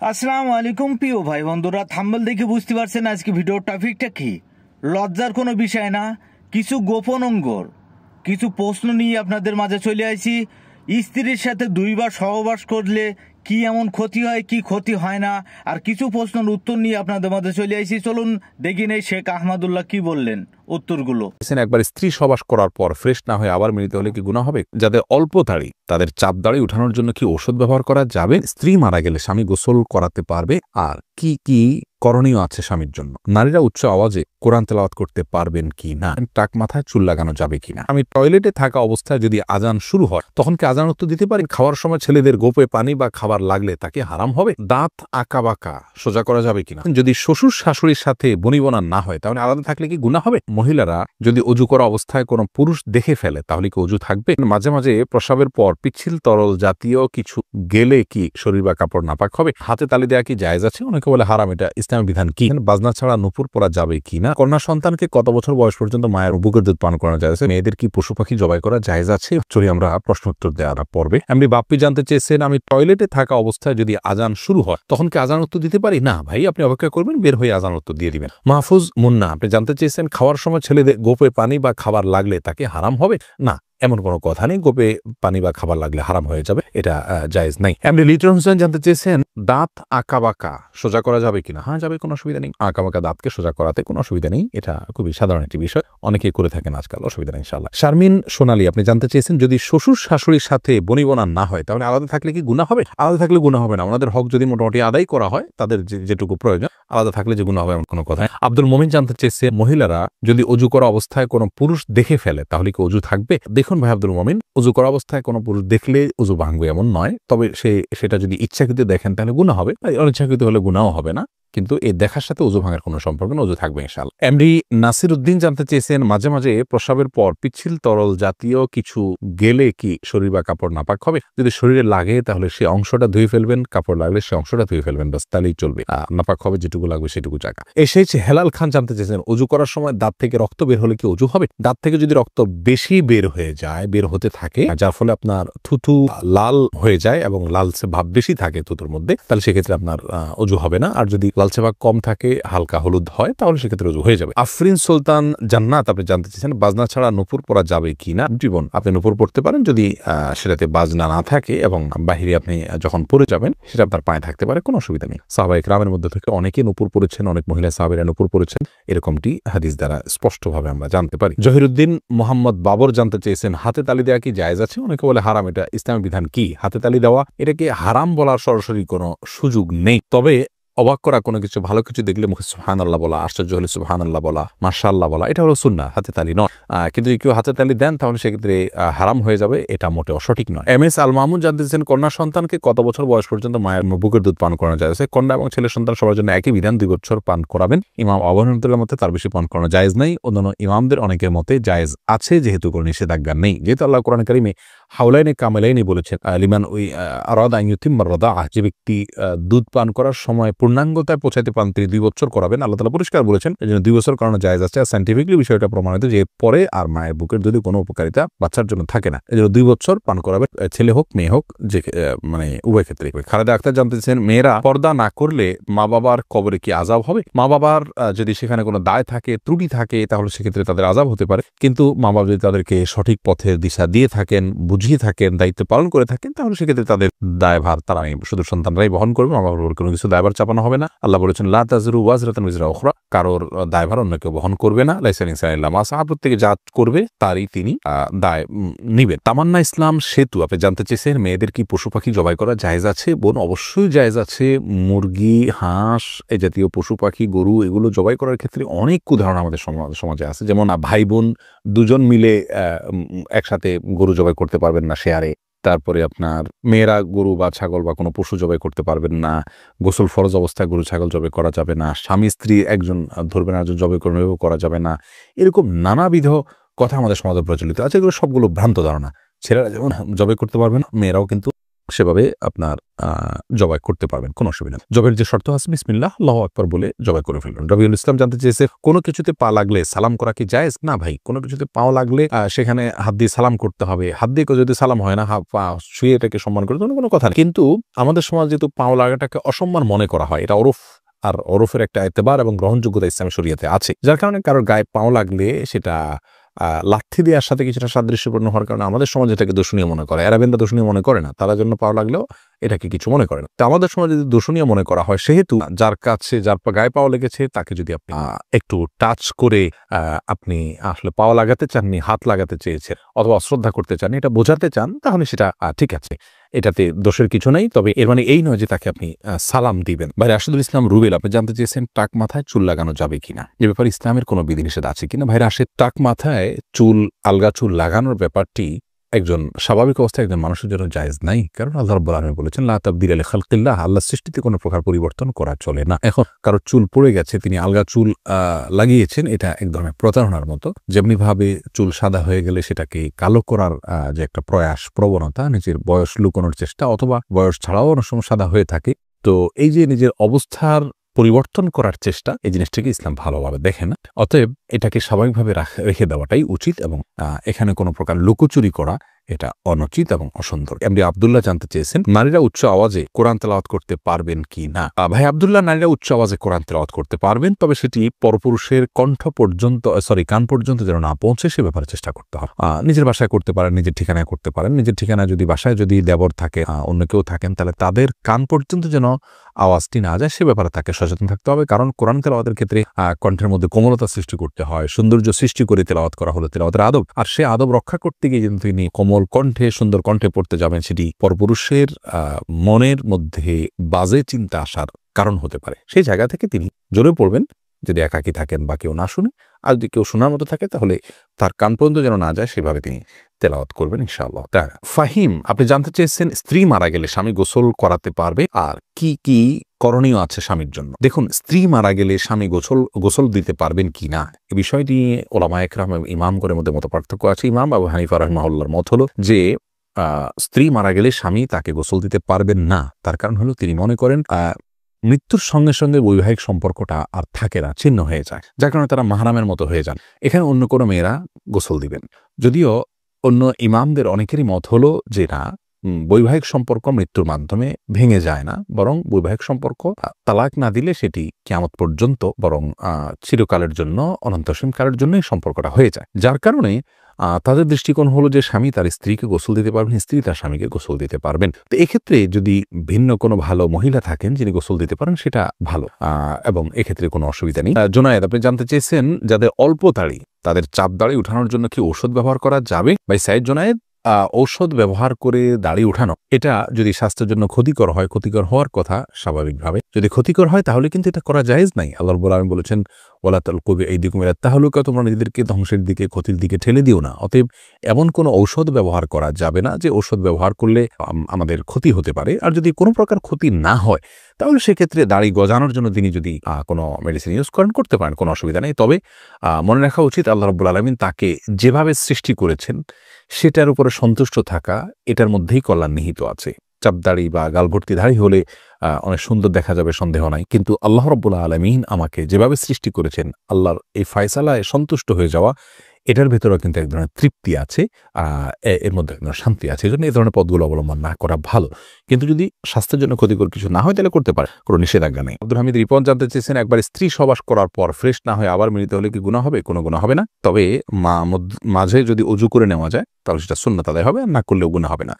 আসসালামু আলাইকুম প্রিয় ভাই বন্ধুরা, থাম্বনেল দেখে বুঝতে পারছেন আজকে ভিডিওর টপিকটা কি। লজ্জার কোনো বিষয় না, কিছু গোপন অঙ্গর কিছু প্রশ্ন নিয়ে আপনাদের মাঝে চলে আসি। স্ত্রীর সাথে দুইবার সহবাস করলে কি এমন ক্ষতি হয়, কি ক্ষতি হয় না, আর কিছু প্রশ্নের উত্তর নিয়ে আপনাদের মাঝে চলে আসি। চলুন দেখি নেই শেখ আহমদুল্লাহ কি বললেন উত্তরগুলো। একবার স্ত্রী সহবাস করার পর ফ্রেশ না হয়ে আবার মিলিত হলে কি গুনাহ হবে? যাদের অল্প দাড়ি তাদের চাপ দাড়ি উঠানোর জন্য কি ঔষধ ব্যবহার করা যাবে? স্ত্রী মারা গেলে স্বামী গোসল করাতে পারবে? আর কি কি করণীয় আছে স্বামীর জন্য? নারীরা উচ্চ আওয়াজে কোরআন তেলাওয়াত করতে পারবেন কি না? টাক মাথায় চুল লাগানো যাবে কিনা? আমি টয়লেটে থাকা অবস্থায় যদি আজান শুরু হয় তখন কি আজান উত্তর দিতে পারি? খাওয়ার সময় ছেলেদের গোপে পানি বা খাবার লাগলে তাকে হারাম হবে? দাঁত আঁকা বাঁকা সোজা করা যাবে কিনা? যদি শ্বশুর শাশুড়ির সাথে বনিবনা না হয় তাহলে আলাদা থাকলে কি গুনাহ হবে? মহিলারা যদি অজু করা অবস্থায় কোনো পুরুষ দেখে ফেলে তাহলে কি অজু থাকবে? মাঝে মাঝে প্রস্রাবের পর পিচ্ছিল তরল জাতীয় কিছু গেলে কি শরীর বা কাপড় নাপাক হবে? হাতে তালি দেওয়া কি জায়েজ আছে? অনেকে বলে হারাম। এটা ইসলামের বিধান কি? বাজনা ছাড়া নুপুর পরা যাবে কিনা? কন্যা সন্তানকে কত বছর বয়স পর্যন্ত মায়ের বুকের দুধ পান করানো যায়? মেয়েদের কি পশু পাখি জবাই করা জায়েজ আছে? চলি আমরা প্রশ্ন উত্তর দেওয়ার পর্বে। এমনি বাপ্পি জানতে চেয়েছেন, আমি টয়লেটে থাকা অবস্থায় যদি আজান শুরু হয় তখন কি আজান উত্তর দিতে পারি? না ভাই, আপনি অপেক্ষা করবেন, বের হয়ে আজান উত্তর দিয়ে দিবেন। মাহফুজ মুন্না আপনি জানতে চেয়েছেন, খাওয়ার সময় ছেলেদের গোপে পানি বা খাবার লাগলে তাকে হারাম হবে? না, এমন কোনো কথা নেই। গোপে পানি বা খাবার লাগলে হারাম হয়ে যাবে, এটা জায়েজ নাই। এমনি লিটন হোসেন জানতে চেয়েছেন, দাঁত আঁকা বাঁকা সোজা করা যাবে কিনা? হ্যাঁ, যাবে, কোনো অসুবিধা নেই। আঁকা বাঁকা দাঁতকে সোজা করাতে কোনো অসুবিধা নেই, এটা খুবই সাধারণ একটি বিষয়, অনেকেই করে থাকেন আজকাল, অসুবিধা নেই ইনশাআল্লাহ। শারমিন সোনালী আপনি জানতে চেয়েছেন, যদি শ্বশুর শাশুড়ির সাথে বনিবনা না হয় তাহলে আলাদা থাকলে কি গুনাহ হবে? আলাদা থাকলে গুনাহ হবে না, ওনাদের হক যদি মোটামুটি আদায় করা হয়, তাদের যেটুকু প্রয়োজন, আলাদা থাকলে যে গুনাহ হবে এমন কোনো কথা। আব্দুল মোমিন জানতে চেয়েছে, মহিলারা যদি অজু করা অবস্থায় কোনো পুরুষ দেখে ফেলে তাহলে কি অজু থাকবে? দেখুন ভাই আব্দুল মোমিন, অজু করা অবস্থায় কোনো পুরুষ দেখলে অজু ভাঙবে এমন নয়, তবে সেটা যদি ইচ্ছাকৃত দেখেন তাহলে গুনাহ হবে, অনিচ্ছাকৃত হলে গুনাহ হবে না। কিন্তু এই দেখার সাথে অজু ভাঙার কোনো সম্পর্ক না, অজু থাকবে ইনশাআল্লাহ। এমডি নাসির উদ্দিন জানতে চেয়েছেন, মাঝে মাঝে প্রস্রাবের পর পিচ্ছিল তরল জাতীয় কিছু গেলে কি শরীর বা কাপড় নাপাক হবে? যদি শরীরে লাগে তাহলে সে অংশটা ধুয়ে ফেলবেন, কাপড় লাগলে সে অংশটা ধুয়ে ফেলবেন, বাস, তাহলেই চলবে। নাপাক হবে যেটুকু লাগবে সেটুকু জায়গা। এসেছে হেলাল খান জানতে চেয়েছেন, অজু করার সময় দাঁত থেকে রক্ত বের হলে কি অজু হবে? দাঁত থেকে যদি রক্ত বেশি বের হয়ে যায়, বের হতে থাকে, যার ফলে আপনার থুথু লাল হয়ে যায় এবং লালচে ভাব বেশি থাকে থুতুর মধ্যে, তাহলে সেক্ষেত্রে আপনার অজু হবে না। আর যদি লালচে ভাব কম থাকে, হালকা হলুদ হয়, তাহলে সেক্ষেত্রে অজু হয়ে যাবে। আফরিন সুলতান জান্নাত আপনি জানতে চেয়েছেন, বাজনা ছাড়া নুপুর পরা যাবে কিনা? জীবন আপনি নুপুর পড়তে পারেন যদি সেটাতে বাজনা না থাকে এবং বাহিরে আপনি যখন পরে যাবেন সেটা আপনার পায়ে থাকতে পারে, কোনো অসুবিধা নেই। সাহাবায়ে কেরামের মধ্যে থেকে অনেকে নুপুর পড়েছেন, অনেক মহিলা সাহাবীরা নুপুর পড়েছেন, এরকমটি হাদিস দ্বারা স্পষ্টভাবে আমরা জানতে পারি। জহিরুদ্দিন মোহাম্মদ বাবর জানতে চেয়েছেন, হাতে তালি দেওয়া কি জায়েজ আছে? অনেকে বলে হারাম, এটা ইসলামের বিধান কি? হাতে তালি দেওয়া এটাকে হারাম বলার সরাসরি কোনো সুযোগ নেই, তবে অবাক করা কোনো কিছু, ভালো কিছু দেখলে মুখে সুবহানাল্লাহ বলা, আশ্চর্য হলে সুবহানাল্লাহ বলা, মাশাআল্লাহ বলা, এটা হলো সুন্নাহ, হাতে তালি নয়। কিন্তু যদি কেউ হাতে তালি দেন তাহলে সেক্ষেত্রে হারাম হয়ে যাবে, এটা মোটেও সঠিক নয়। এম এস আল মামুন জানতেছেন, কন্যা সন্তানকে কত বছর বয়স পর্যন্ত মায়ের বুকের দুধ পান করানো যায়? কন্যা এবং ছেলে সন্তান সবার জন্য একই বিধান, 2 বছর পান করাবেন। ইমাম আবু হানিফার মতে তার বেশি পান করানো জায়েজ নাই, অন্যান্য ইমামদের অনেকের মতে জায়েজ আছে, যেহেতু কোনো নিষেধাজ্ঞা নেই। যেহেতু আল্লাহ কোরআন কারিমে হাওলাইনে কামেলাইনি বলেছেন, লিমান ওই আরাদা আন ইউতিম্মা রাদাআহ, যে ব্যক্তি দুধ পান করার সময় পূর্ণাঙ্গতায় পৌঁছাতে পান তিনি 2 বছর করাবেন। আল্লাহ তাআলা পরিষ্কার বলেছেন, এজন্য 2 বছর করানো জায়েজ আছে। আর সায়েন্টিফিক্যালি বিষয়টা প্রমাণিত যে পরে আর মায়ের বুকের দুধে কোনো উপকারিতা বাচ্চার জন্য থাকে না, এজন্য 2 বছর পান করাবেন, ছেলে হোক মেয়ে হোক, যে মানে উভয় ক্ষেত্রে। খালেদা আক্তার জানতেছেন, মেয়েরা পর্দা না করলে মা বাবার কবরে কি আযাব হবে? মা বাবার যদি সেখানে কোনো দায় থাকে, ত্রুটি থাকে, তাহলে সেক্ষেত্রে তাদের আযাব হতে পারে, কিন্তু মা বাবা যদি তাদেরকে সঠিক পথের দিশা দিয়ে থাকেন, বুঝিয়ে থাকেন, দায়িত্ব পালন করে থাকেন, তাহলে সেক্ষেত্রে তাদের দায়ভার তারা শুধু সন্তানরাই বহন করবে, মা বাবার উপর কোনো কিছু দায়ভার চাপানো হবে না। আল্লাহ বলেছেন, লা তাযরু ওয়াজরাতুন উযরা উখরা, কারোর দায়ভার অন্য কেউ বহন করবে না। লাইসা লিল ইনসানি ইল্লা মা সাআ, প্রত্যেকে যা করবে তারই তিনি দায় নিবেন। তামান্না ইসলাম সেতু আপনি জানতে চেয়েছেন, মেয়েদের কি পশু পাখি জবাই করা জায়েজ আছে? বোন, অবশ্যই জায়েজ আছে। মুরগি, হাঁস, এই জাতীয় পশু পাখি, গরু, এগুলো জবাই করার ক্ষেত্রে অনেক উদাহরণ আমাদের সমাজে আছে। যেমন ভাই বোন দুজন মিলে একসাথে গরু জবাই করতে পারবেন না শেয়ারে। তারপরে আপনার মেয়েরা গরু বা ছাগল বা কোনো পশু জবাই করতে পারবেন না। গোসল ফরজ অবস্থায় গরু ছাগল জবাই করা যাবে না। স্বামী স্ত্রী একজন ধরবেন, একজন জবাই করবেন, এভাবে করা যাবে না। এরকম নানাবিধ কথা আমাদের সমাজে প্রচলিত আছে, এগুলো সবগুলো ভ্রান্ত ধারণা। ছেলেরা যেমন জবাই করতে পারবেন, মেয়েরাও কিন্তু সেভাবে আপনার জবাই করতে পারবেন, কোনো অসুবিধা নেই। জবের যে শর্ত আছে বিসমিল্লাহ আল্লাহু আকবার বলে জবাই করে ফেলবেন। রবিউল ইসলাম জানতে চেয়েছে কোনো কিছুতে পা লাগলে সালাম করা কি জায়েজ? না ভাই, কোনো কিছুতে পাও লাগলে সেখানে হাত দিয়ে সালাম করতে হবে। হাত দিয়ে যদি সালাম হয় না, পা শুয়ে এটাকে সম্মান করে কোনো কথা নেই। কিন্তু আমাদের সমাজ যেহেতু পাও লাগাটাকে অসম্মান মনে করা হয়, এটা ওরফ, আর ওরফের একটা এতেবার এবং গ্রহণযোগ্যতা ইসলামী শরীয়তে আছে, যার কারণে কারোর গায়ে পাও লাগলে সেটা লাথি দেওয়ার সাথে কিছুটা সাদৃশ্যপূর্ণ হওয়ার কারণে আমাদের সমাজ এটাকে দূষণীয় মনে করে। আরবেনরা দূষণীয় মনে করে না, তারা জন্য পাওয়া লাগলেও এটাকে কিছু মনে করে না। তো আমাদের সমাজে যদি দূষণীয় মনে করা হয়, সেহেতু যার কাছে যার গায়ে পাওয়া লেগেছে তাকে যদি আপনি একটু টাচ করে আপনি আসলে পাওয়া লাগাতে চাননি, হাত লাগাতে চেয়েছেন অথবা অশ্রদ্ধা করতে চান, এটা বোঝাতে চান, তাহলে সেটা ঠিক আছে, এটাতে দোষের কিছু নেই। তবে এর মানে এই নয় যে তাকে আপনি সালাম দিবেন। ভাই রাশেদুল ইসলাম রুবেল আপনি জানতে চেয়েছেন টাক মাথায় চুল লাগানো যাবে কিনা, এ ব্যাপারে ইসলামের কোনো বিধিনিষেধ আছে কিনা। ভাই রাশেদ, টাক মাথায় চুল, আলগা চুল লাগানোর ব্যাপারটি একজন স্বাভাবিক অবস্থায় একজন মানুষের জন্য জায়েজ নাই, কারণ আল্লাহ রাব্বুল আলামিন বলেছেন লা তাবদীলা লিখালকিল্লাহ, আল্লাহর সৃষ্টিতে কোনো প্রকার পরিবর্তন করা চলে না। এখন কারো চুল পড়ে গেছে, তিনি আলগা চুল লাগিয়েছেন, এটা এক ধরনের প্রতারণার মতো। যেমনি ভাবে চুল সাদা হয়ে গেলে সেটাকে কালো করার যে একটা প্রয়াস, প্রবণতা, নিজের বয়স লুকানোর চেষ্টা, অথবা বয়স ছাড়াও অনেক সময় সাদা হয়ে থাকে, তো এই যে নিজের অবস্থার পরিবর্তন করার চেষ্টা, এই জিনিসটাকে ইসলাম ভালোভাবে দেখে না। অতএব এটাকে স্বাভাবিকভাবে রেখে দেওয়াটাই উচিত, এবং এখানে কোনো প্রকার লুকোচুরি করা এটা অনুচিত এবং অসুন্দর। এমডি আব্দুল্লাহ জানতে চেয়েছেন নারীরা উচ্চ আওয়াজে কোরআন তেলাওয়াত করতে পারবেন কি না। ভাই আব্দুল্লাহ, নারীরা উচ্চ আওয়াজে কোরআন তেলাওয়াত করতে পারবেন, তবে সেটি পরপুরুষের কান পর্যন্ত যেন না পৌঁছে সে ব্যাপারে চেষ্টা করতে হবে। নিজের বাসায় করতে পারেন, নিজের ঠিকানায় করতে পারেন। নিজের ঠিকানায় যদি বাসায় যদি দেবর থাকে, অন্য কেউ থাকেন, তাহলে তাদের কান পর্যন্ত যেন আওয়াজটি না যায় সে ব্যাপারে তাকে সচেতন থাকতে হবে। কারণ কোরআন তেলাওয়াতের ক্ষেত্রে কণ্ঠের মধ্যে কোমলতা সৃষ্টি করতে হয়, সৌন্দর্য সৃষ্টি করে তেলাওয়াত করা হলো তেলাওয়াতের আদব। আর সে আদব রক্ষা করতে গিয়ে কিন্তু তিনি কোমল কণ্ঠে, সুন্দর কণ্ঠে পড়তে যাবেন, সেটি পরপুরুষের মনের মধ্যে বাজে চিন্তা আসার কারণ হতে পারে। সেই জায়গা থেকে তিনি জোরে পড়বেন, যদি একাকী থাকেন বা কেউ না শুনে। আর যদি কেউ শোনার মতো থাকে তাহলে তার কান পর্যন্ত যেন না যায় সেভাবে তিনি তেলাওয়াত করবেন ইনশাআল্লাহ। ফাহিম আপনি জানতে চেয়েছেন স্ত্রী মারা গেলে স্বামী গোসল করাতে পারবে আর কি কি করণীয় আছে স্বামীর জন্য। দেখুন, স্ত্রী মারা গেলে স্বামী গোসল দিতে পারবেন কি না, এই বিষয়টি ওলামায়ে কেরাম এবং ইমামগণের মধ্যে মত পার্থক্য আছে। ইমাম আবু হানিফা রাহিমাহুল্লাহর মত হলো যে স্ত্রী মারা গেলে স্বামী তাকে গোসল দিতে পারবেন না। তার কারণ হলো তিনি মনে করেন মৃত্যুর সঙ্গে সঙ্গে বৈবাহিক সম্পর্কটা আর থাকে না, ছিন্ন হয়ে যায়, যার কারণে তারা মাহরামের মতো হয়ে যান। এখানে অন্য কোনো মেয়েরা গোসল দিবেন। যদিও অন্য ইমামদের অনেকেরই মত হলো যে না, বৈবাহিক সম্পর্ক মৃত্যুর মাধ্যমে ভেঙে যায় না, বরং বৈবাহিক সম্পর্ক তালাক না দিলে সেটি কিয়ামত পর্যন্ত বরং চিরকালের জন্য, অনন্তসীমকালের জন্য এই সম্পর্কটা হয়ে যায়। যার কারণে তাদের দৃষ্টিকোণ হলো যে স্বামী তার স্ত্রীকে গোসল দিতে পারবেন, স্ত্রী তার স্বামীকে গোসল দিতে পারবেন। তো এক্ষেত্রে যদি ভিন্ন কোনো ভালো মহিলা থাকেন যিনি গোসল দিতে পারেন সেটা ভালো, এবং এক্ষেত্রে কোনো অসুবিধা নেই। জোনায়েদ আপনি জানতে চেয়েছেন যাদের অল্প দাড়ি তাদের চাপ দাড়ি উঠানোর জন্য কি ঔষধ ব্যবহার করা যাবে। ভাই সাইদ জোনায়েদ, ঔষধ ব্যবহার করে দাড়ি উঠানো এটা যদি স্বাস্থ্যের জন্য ক্ষতিকর হয়, ক্ষতিকর হওয়ার কথা স্বাভাবিকভাবে, যদি ক্ষতিকর হয় তাহলে কিন্তু এটা করা জায়েজ নাই। আল্লাহ রাব্বুল আলামিন বলেছেন ওয়ালা তালকু বিআইদিকুম ইলা তাহলুকা, তোমরা নিজেদেরকে ধ্বংসের দিকে, ক্ষতির দিকে ঠেলে দিও না। অতএব এমন কোনো ঔষধ ব্যবহার করা যাবে না যে ঔষধ ব্যবহার করলে আমাদের ক্ষতি হতে পারে। আর যদি কোনো প্রকার ক্ষতি না হয় তাহলে সেক্ষেত্রে দাড়ি গজানোর জন্য তিনি যদি কোনো মেডিসিন ইউজ করেন, করতে পারেন, কোনো অসুবিধা নেই। তবে মনে রাখা উচিত আল্লাহ রাব্বুল আলামিন তাকে যেভাবে সৃষ্টি করেছেন সেটার উপরে সন্তুষ্ট থাকা, এটার মধ্যেই কল্যাণ নিহিত আছে। চাপদাড়ি বা গালভর্তি দাড়ি হলে অনেক সুন্দর দেখা যাবে, সন্দেহ নাই, কিন্তু আল্লাহ রাব্বুল আলামিন আমাকে যেভাবে সৃষ্টি করেছেন, আল্লাহর এই ফয়সালায় সন্তুষ্ট হয়ে যাওয়া, এটার ভেতরেও কিন্তু এক ধরনের তৃপ্তি আছে, এর মধ্যে এক ধরনের শান্তি আছে। এই জন্য এই ধরনের পথগুলো অবলম্বন না করা ভালো। কিন্তু যদি স্বাস্থ্যের জন্য ক্ষতিকর কিছু না হয় তাহলে করতে পারে, কোনো নিষেধাজ্ঞা নেই। আব্দুল হামিদ রিপন জানতে চেয়েছেন একবার স্ত্রী সবাস করার পর ফ্রেশ না হয়ে আবার মিলিত হলে কি গুনাহ হবে? কোনো গুনাহ হবে না। তবে মাঝে যদি উজু করে নেওয়া যায় তাহলে সেটা সুন্নাত আদায় হবে, আর না করলেও গুনাহ হবে না।